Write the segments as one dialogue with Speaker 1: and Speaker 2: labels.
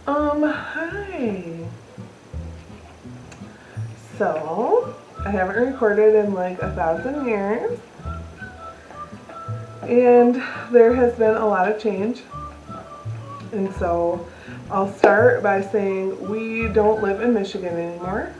Speaker 1: Hi. So, I haven't recorded in like 1,000 years, and there has been a lot of change. And so, I'll start by saying we don't live in Michigan anymore.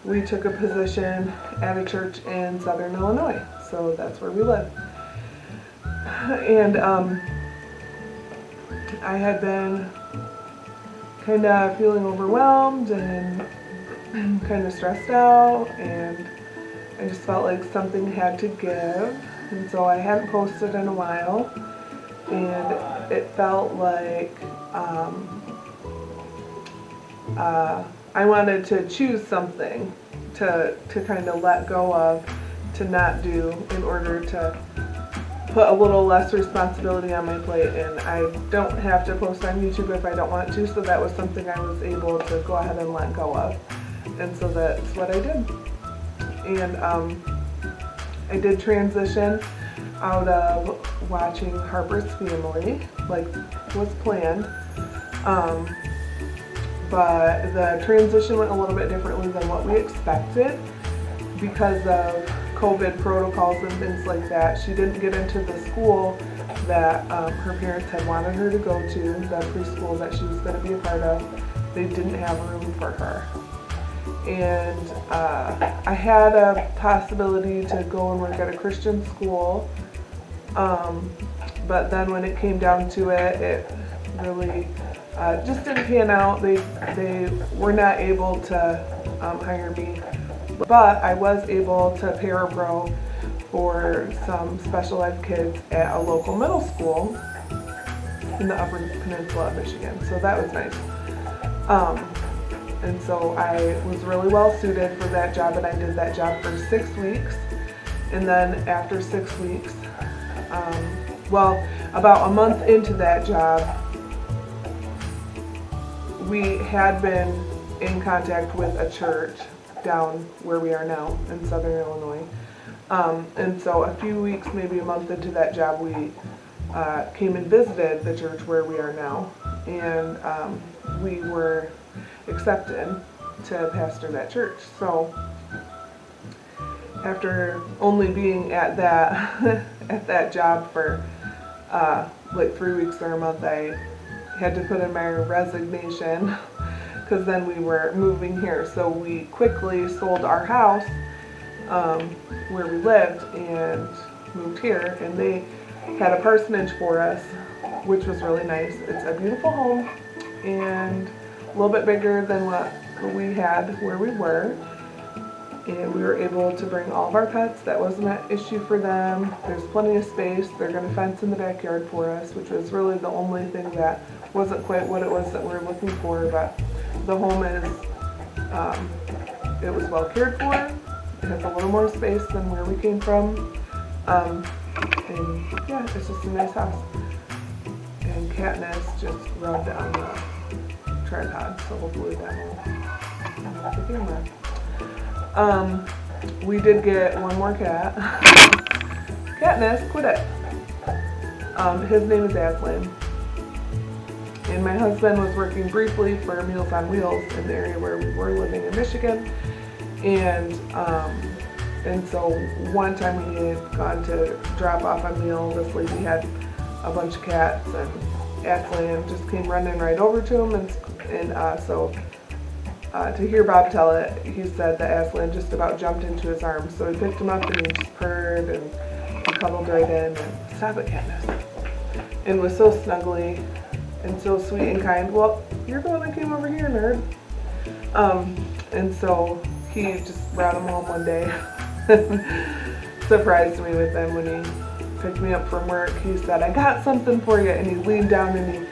Speaker 1: We took a position at a church in southern Illinois, so that's where we live. And I had been kind of feeling overwhelmed and kind of stressed out, and I just felt like something had to give. And so I hadn't posted in a while, and it felt like I wanted to choose something to kind of let go of, to not do, in order to put a little less responsibility on my plate. And I don't have to post on YouTube if I don't want to, so that was something I was able to go ahead and let go of. And so that's what I did. And I did transition out of watching Harper's Family, like was planned. But the transition went a little bit differently than what we expected because of COVID protocols and things like that. She didn't get into the school that her parents had wanted her to go to, the preschool that she was going to be a part of. They didn't have room for her. And I had a possibility to go and work at a Christian school, but then when it came down to it, it really just didn't pan out. They were not able to hire me, but I was able to parapro for some special ed kids at a local middle school in the Upper Peninsula of Michigan, so that was nice. And so I was really well suited for that job, and I did that job for 6 weeks. And then after 6 weeks, about a month into that job, we had been in contact with a church down where we are now in southern Illinois. And so a few weeks, maybe a month into that job, we came and visited the church where we are now. And we were accepted to pastor that church. So after only being at that job for like 3 weeks or a month, I had to put in my resignation because then we were moving here. So we quickly sold our house where we lived and moved here, and they had a parsonage for us, which was really nice. It's a beautiful home and a little bit bigger than what we had where we were, and we were able to bring all of our pets. That wasn't an issue for them. There's plenty of space. They're going to fence in the backyard for us, which was really the only thing that wasn't quite what it was that we were looking for. But the home is, it was well cared for. It has a little more space than where we came from, and yeah, it's just a nice house. And Katniss just rubbed on the tripod, so hopefully that will have the camera. We did get one more cat. Katniss, quit it. His name is Aslan. And my husband was working briefly for Meals on Wheels in the area where we were living in Michigan. And so one time we had gone to drop off a meal. This lady had a bunch of cats, and Aslan just came running right over to him, and so to hear Bob tell it, he said that Aslan just about jumped into his arms. So he picked him up and he just purred and he cuddled right in and stop it, Katniss, and was so snuggly and so sweet and kind. Well, you're the one that came over here, nerd. And so he just brought him home one day. Surprised me with him when he picked me up from work. He said, "I got something for you," and he leaned down and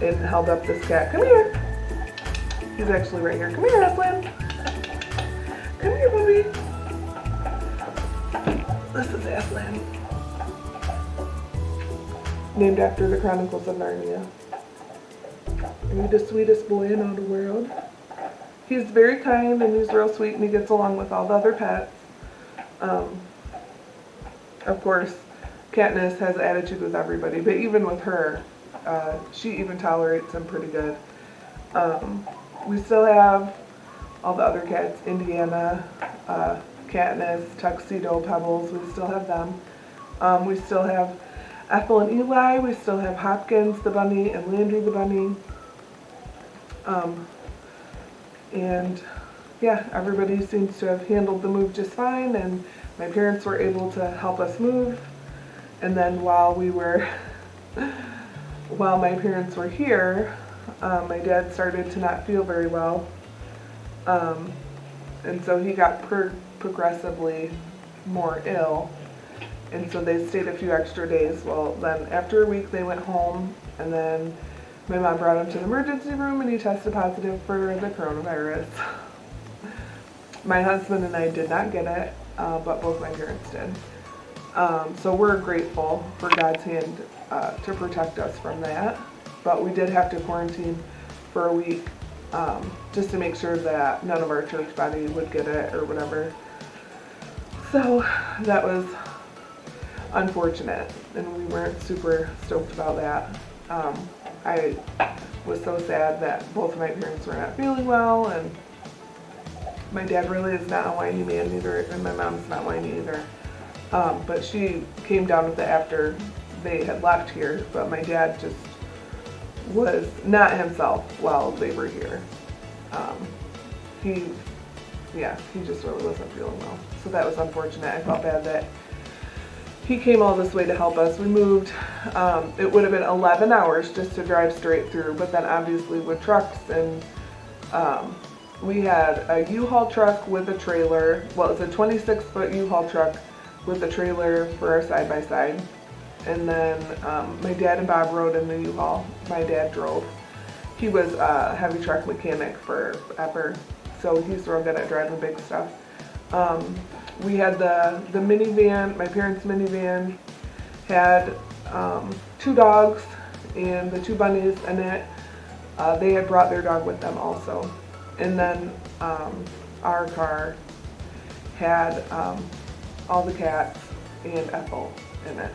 Speaker 1: he held up this cat. "Come here." He's actually right here. "Come here, Aslan. Come here, Bobby." This is Aslan. Named after the Chronicles of Narnia. Are you the sweetest boy in all the world? He's very kind and he's real sweet and he gets along with all the other pets. Of course, Katniss has attitude with everybody, but even with her, she even tolerates him pretty good. We still have all the other cats, Indiana, Katniss, Tuxedo, Pebbles, we still have them. We still have Ethel and Eli, we still have Hopkins the bunny and Landry the bunny. And yeah, everybody seems to have handled the move just fine, and my parents were able to help us move. And then while my parents were here, my dad started to not feel very well. And so he got progressively more ill. And so they stayed a few extra days. Well, then after a week they went home, and then my mom brought him to the emergency room and he tested positive for the coronavirus. My husband and I did not get it, but both my parents did. So we're grateful for God's hand to protect us from that. But we did have to quarantine for a week just to make sure that none of our church body would get it or whatever. So that was unfortunate, and we weren't super stoked about that. I was so sad that both of my parents were not feeling well, and my dad really is not a whiny man either, and my mom's not whiny either. But she came down with it after they had left here, but my dad just was not himself while they were here. He just really wasn't feeling well. So that was unfortunate. I felt bad that he came all this way to help us. We moved, it would have been 11 hours just to drive straight through, but then obviously with trucks, and we had a U-Haul truck with a trailer. Well, it was a 26-foot U-Haul truck with a trailer for our side-by-side. And then my dad and Bob rode in the U-Haul. My dad drove. He was a heavy truck mechanic forever, so he's real good at driving big stuff. We had the minivan, my parents' minivan had 2 dogs and the 2 bunnies in it. They had brought their dog with them also. And then our car had all the cats and Ethel in it.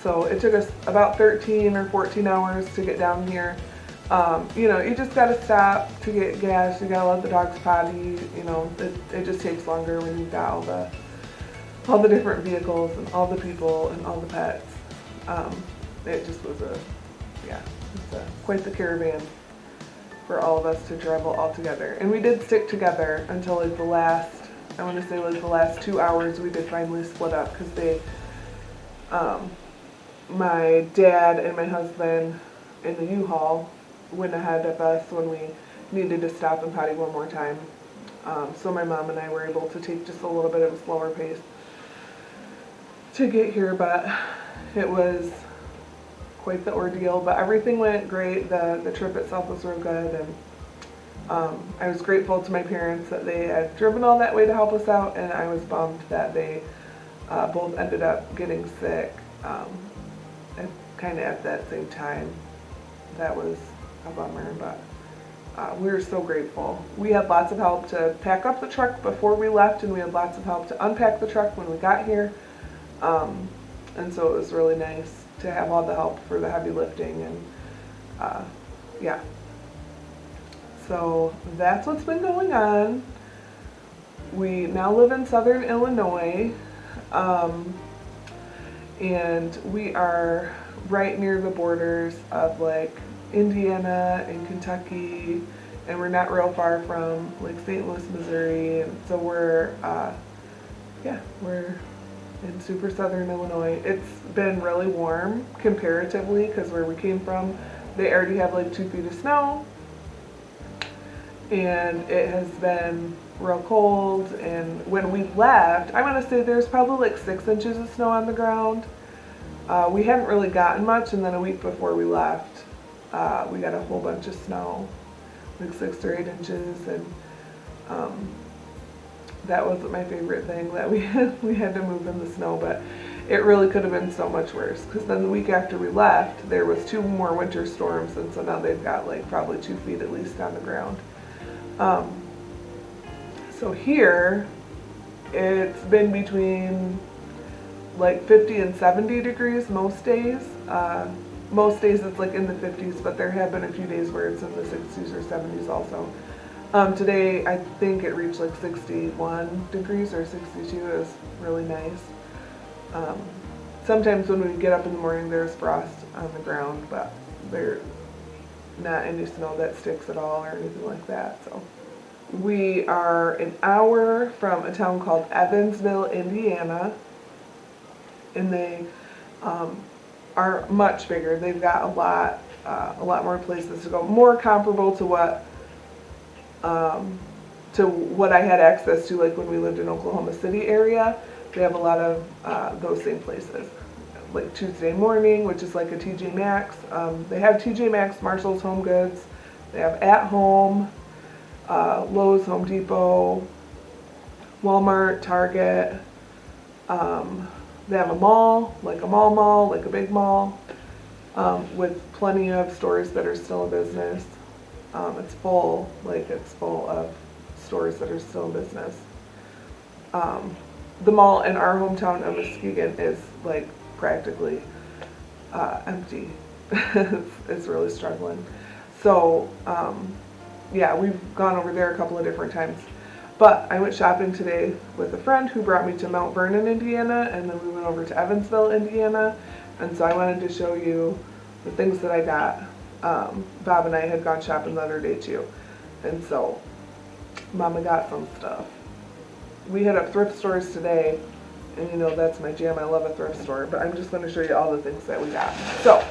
Speaker 1: So it took us about 13 or 14 hours to get down here. You just gotta stop to get gas, you gotta let the dogs potty, it just takes longer when you've got all the different vehicles and all the people and all the pets. It just was quite the caravan for all of us to travel all together. And we did stick together until like the last 2 hours we did finally split up, because my dad and my husband in the U-Haul went ahead of us when we needed to stop and potty one more time. So my mom and I were able to take just a little bit of a slower pace to get here, but it was quite the ordeal. But everything went great. The trip itself was real good, and I was grateful to my parents that they had driven all that way to help us out, and I was bummed that they both ended up getting sick kind of at that same time. That was a bummer, but we were so grateful. We had lots of help to pack up the truck before we left, and we had lots of help to unpack the truck when we got here. And so it was really nice to have all the help for the heavy lifting, and so that's what's been going on. We now live in southern Illinois, and we are right near the borders of like Indiana and Kentucky, and we're not real far from like St. Louis, Missouri, and so we're in super southern Illinois. It's been really warm comparatively, because where we came from, they already have like 2 feet of snow, and it has been real cold. And when we left, I want to say there's probably like 6 inches of snow on the ground. We hadn't really gotten much, and then a week before we left, we got a whole bunch of snow, like 6 or 8 inches, and that wasn't my favorite thing that we had to move in the snow, but it really could have been so much worse, because then the week after we left, there was 2 more winter storms, and so now they've got like probably 2 feet at least on the ground. So here, it's been between like 50 and 70 degrees most days. most days it's like in the 50s, but there have been a few days where it's in the 60s or 70s also. Today I think it reached like 61 degrees or 62. It was really nice. Sometimes when we get up in the morning there's frost on the ground, but there's not any snow that sticks at all or anything like that. So we are an hour from a town called Evansville, Indiana, and they are much bigger. They've got a lot more places to go, more comparable to what I had access to, like when we lived in Oklahoma City area. They have a lot of those same places, like Tuesday Morning, which is like a TJ Maxx. They have TJ Maxx, Marshall's Home Goods. They have At Home, Lowe's, Home Depot, Walmart, Target. They have a mall, like a big mall, with plenty of stores that are still in business. It's full of stores that are still in business. The mall in our hometown of Muskegon is like practically empty. It's really struggling. So yeah, we've gone over there a couple of different times. But I went shopping today with a friend who brought me to Mount Vernon, Indiana, and then we went over to Evansville, Indiana. And so I wanted to show you the things that I got. Bob and I had gone shopping the other day too. And so Mama got some stuff. We hit up thrift stores today, and you know that's my jam. I love a thrift store, but I'm just going to show you all the things that we got. So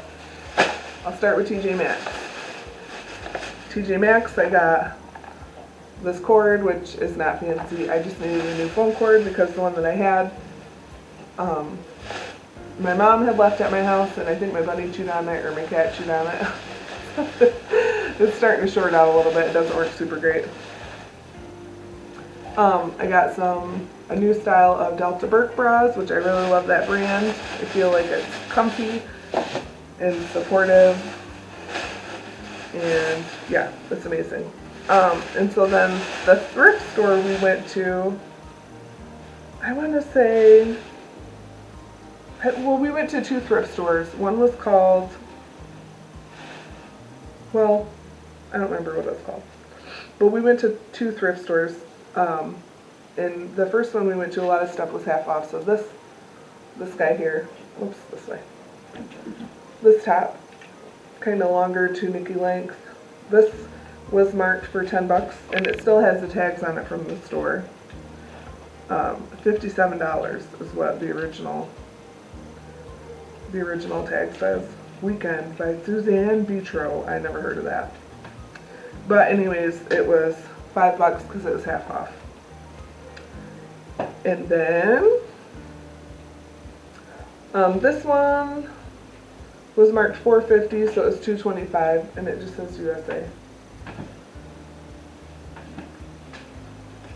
Speaker 1: I'll start with TJ Maxx. TJ Maxx, I got this cord, which is not fancy. I just needed a new phone cord because the one that I had, my mom had left at my house, and I think my bunny chewed on it or my cat chewed on it. It's starting to short out a little bit. It doesn't work super great. I got a new style of Delta Burke bras, which I really love that brand. I feel like it's comfy and supportive, and yeah, it's amazing. And so then the thrift store we went to, I want to say, well, we went to two thrift stores. One was called, well, I don't remember what it was called, but we went to two thrift stores. And the first one we went to, a lot of stuff was half off. So this guy here, oops, this way. This top, kind of longer tunicky length. This was marked for $10, and it still has the tags on it from the store. $57 is what the original tag says. Weekend by Suzanne Vitro. I never heard of that. But anyways, it was $5 because it was half off. And then this one was marked $4.50, so it was $2.25, and it just says USA.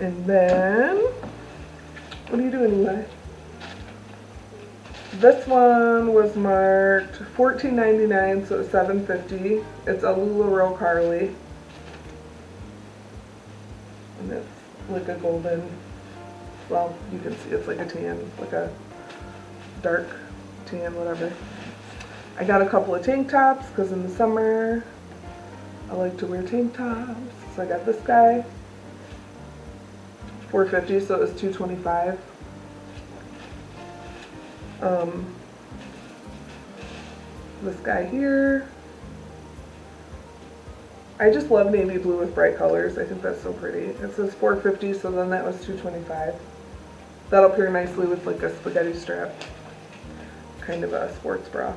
Speaker 1: And then, what are you doing, Eli? This one was marked $14.99, so it's $7.50. It's a Lularoe Carly. And it's like a golden, well, you can see it's like a tan, like a dark tan, whatever. I got a couple of tank tops because in the summer I like to wear tank tops. So I got this guy, $4.50, so it was $2.25. This guy here, I just love navy blue with bright colors. I think that's so pretty. It says $4.50, so then that was $2.25. That'll pair nicely with like a spaghetti strap, kind of a sports bra.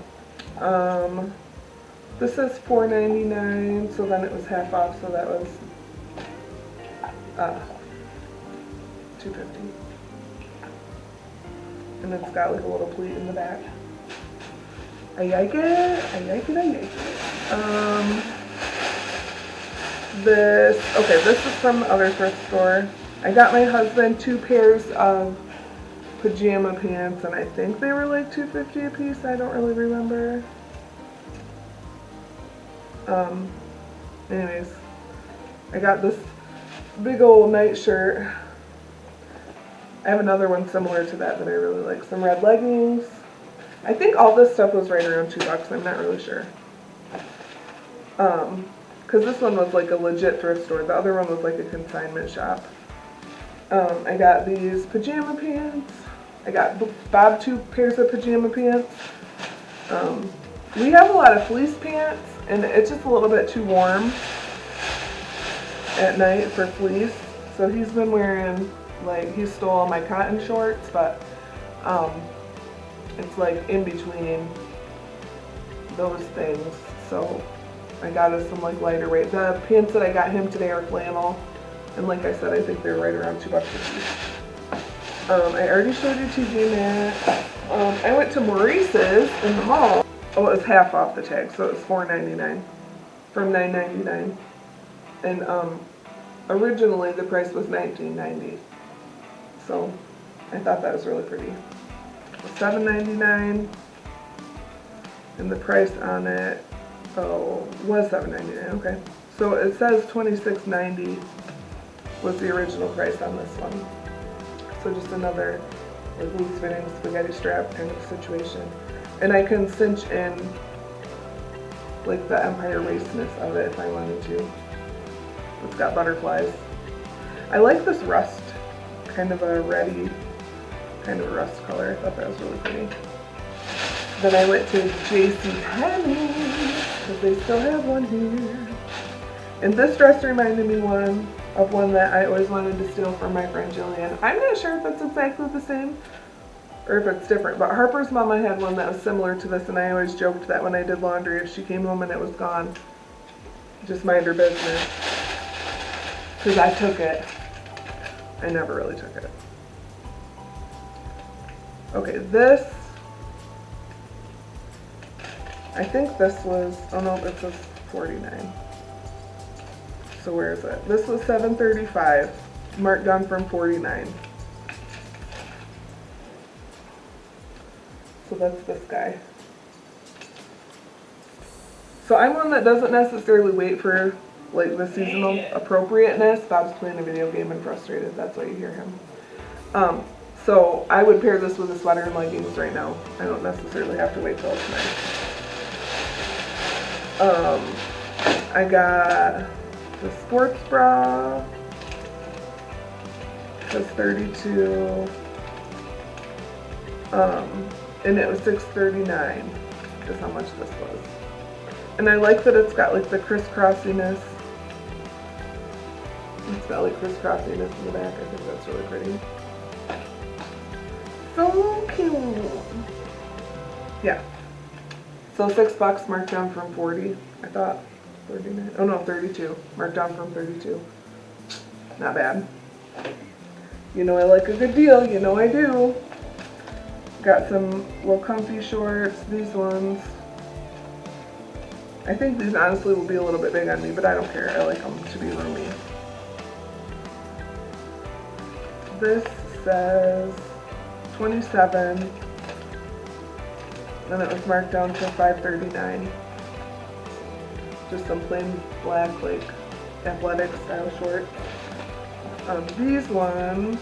Speaker 1: This says $4.99, so then it was half off, so that was $2.50. And it's got like a little pleat in the back. I like it. I like it. I like it. This is from the other thrift store. I got my husband 2 pairs of pajama pants, and I think they were like $2.50 a piece. I don't really remember. Anyways, I got this big old nightshirt. I have another one similar to that I really like. Some red leggings. I think all this stuff was right around $2. I'm not really sure. Because this one was like a legit thrift store. The other one was like a consignment shop. I got these pajama pants. I got Bob 2 pairs of pajama pants. We have a lot of fleece pants, and it's just a little bit too warm at night for fleece. So he's been wearing, like, he stole all my cotton shorts, but it's like in between those things. So I got us some like lighter weight. The pants that I got him today are flannel, and like I said, I think they're right around $2 a piece. I already showed you TJ Maxx. I went to Maurice's in the mall. Oh, it was half off the tag, so it was $4.99 from $9.99. And originally the price was $19.90. So I thought that was really pretty. $7.99, and the price on it was $7.99. Okay, so it says $26.90 was the original price on this one. So just another like loose fitting spaghetti strap kind of situation, and I can cinch in like the empire waistness of it if I wanted to. It's got butterflies. I like this rust, kind of a reddy kind of rust color. I thought that was really pretty. Then I went to JCPenney because they still have one here. And this dress reminded me of one that I always wanted to steal from my friend Jillian. I'm not sure if it's exactly the same or if it's different, but Harper's mama had one that was similar to this, and I always joked that when I did laundry, if she came home and it was gone, just mind her business. Because I took it. I never really took it. Okay, this, I think this was, oh no, this was $49. So where is it? This was $7.35, marked down from $49. So that's this guy. So I'm one that doesn't necessarily wait for like the seasonal appropriateness. Bob's playing a video game and frustrated, that's why you hear him. So I would pair this with a sweater and leggings right now. I don't necessarily have to wait till it's nice. I got the sports bra. It says 32. And it was $6.39 is how much this was. And I like that it's got like the crisscrossiness. It's got like crisscrossiness in the back. I think that's really pretty. So cute. Yeah. So $6 marked down from 40. I thought 39. Oh no, 32. Marked down from 32. Not bad. You know I like a good deal. You know I do. Got some little comfy shorts. These ones. I think these honestly will be a little bit big on me, but I don't care. I like them to be roomy. This says 27, and it was marked down to $5.39. Just some plain black, like athletic style shorts. These ones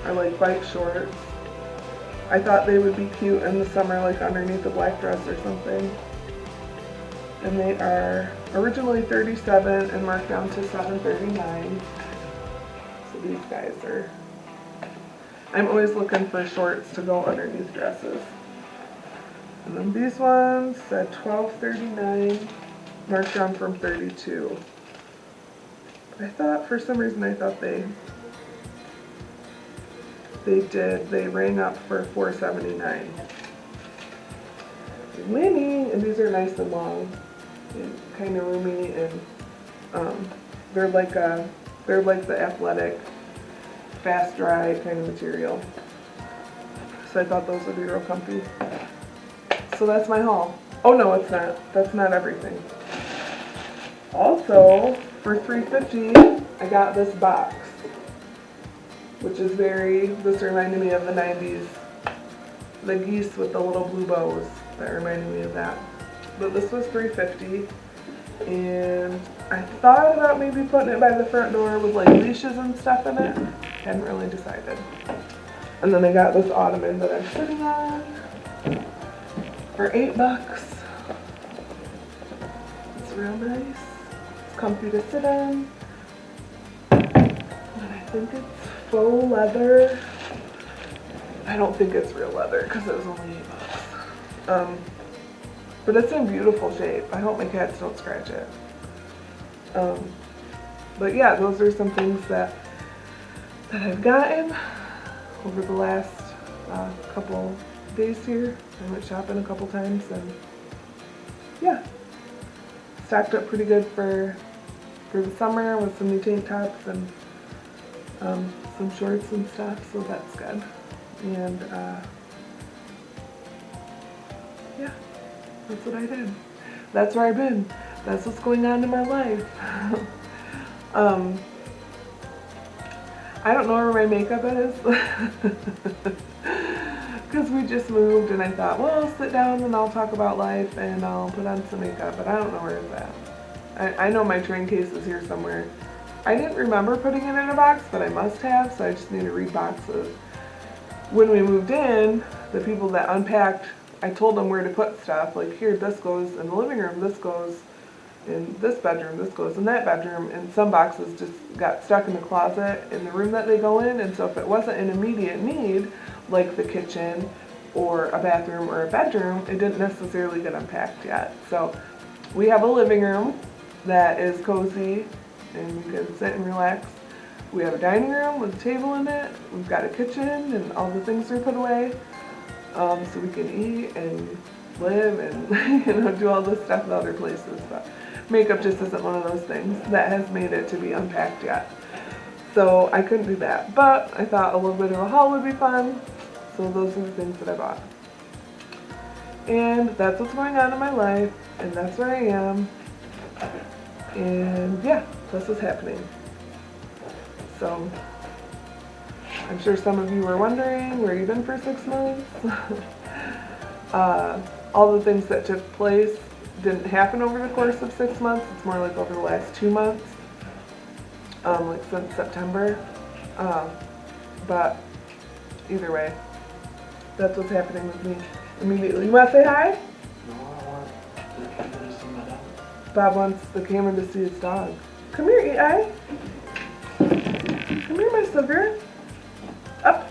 Speaker 1: are like bike shorts. I thought they would be cute in the summer, like underneath a black dress or something. And they are originally $37 and marked down to $7.39. So these guys are, I'm always looking for shorts to go underneath dresses. And then these ones said $12.39, marked down from $32. But I thought, for some reason, I thought they rang up for $4.79. Winning, and these are nice and long and kind of roomy, and they're like the athletic, fast dry kind of material. So I thought those would be real comfy. So that's my haul. Oh no, it's not. That's not everything. Also, for $3.50, I got this box, which is this reminded me of the 90s. The geese with the little blue bows, that reminded me of that. But this was $3.50, and I thought about maybe putting it by the front door with like leashes and stuff in it. Hadn't really decided. And then I got this Ottoman that I'm sitting on. for $8. It's real nice. It's comfy to sit in. And I think it's faux leather. I don't think it's real leather because it was only $8. But it's in beautiful shape. I hope my cats don't scratch it. But yeah, those are some things that I've gotten over the last couple days here. I went shopping a couple times and yeah, stocked up pretty good for the summer with some new tank tops and some shorts and stuff, so that's good. And yeah, that's what I did. That's where I've been. That's what's going on in my life. I don't know where my makeup is because we just moved and I thought, well, I'll sit down and I'll talk about life and I'll put on some makeup, but I don't know where it's at. I know my train case is here somewhere. I didn't remember putting it in a box, but I must have, so I just need to read boxes. When we moved in, the people that unpacked, I told them where to put stuff, like here, this goes in the living room, this goes in this bedroom, this goes in that bedroom, and some boxes just got stuck in the closet in the room that they go in, and so if it wasn't an immediate need, like the kitchen or a bathroom or a bedroom, it didn't necessarily get unpacked yet. So we have a living room that is cozy and you can sit and relax. We have a dining room with a table in it. We've got a kitchen and all the things are put away, so we can eat and live and do all this stuff in other places. But makeup just isn't one of those things that has made it to be unpacked yet. So I couldn't do that. But I thought a little bit of a haul would be fun. So those are the things that I bought. And that's what's going on in my life. And that's where I am. And yeah, that's what's happening. So I'm sure some of you were wondering where you've been for 6 months. All the things that took place didn't happen over the course of 6 months. It's more like over the last 2 months, like since September. But either way, that's what's happening with me immediately. You want to say hi?
Speaker 2: No, I want the camera to see my dog.
Speaker 1: Bob wants the camera to see his dog. Come here, E.I. Come here, my sugar. Up.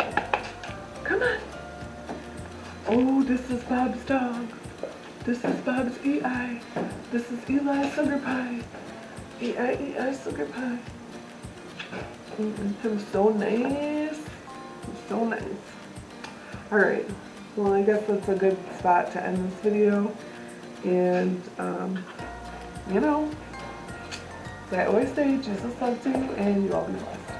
Speaker 1: Come on. Oh, this is Bob's dog. This is Bob's E.I. This is Eli's sugar pie. E.I. sugar pie. Him so nice. He's so nice. Alright. Well, I guess that's a good spot to end this video. And, you know, as I always say, Jesus loves you and you all be blessed.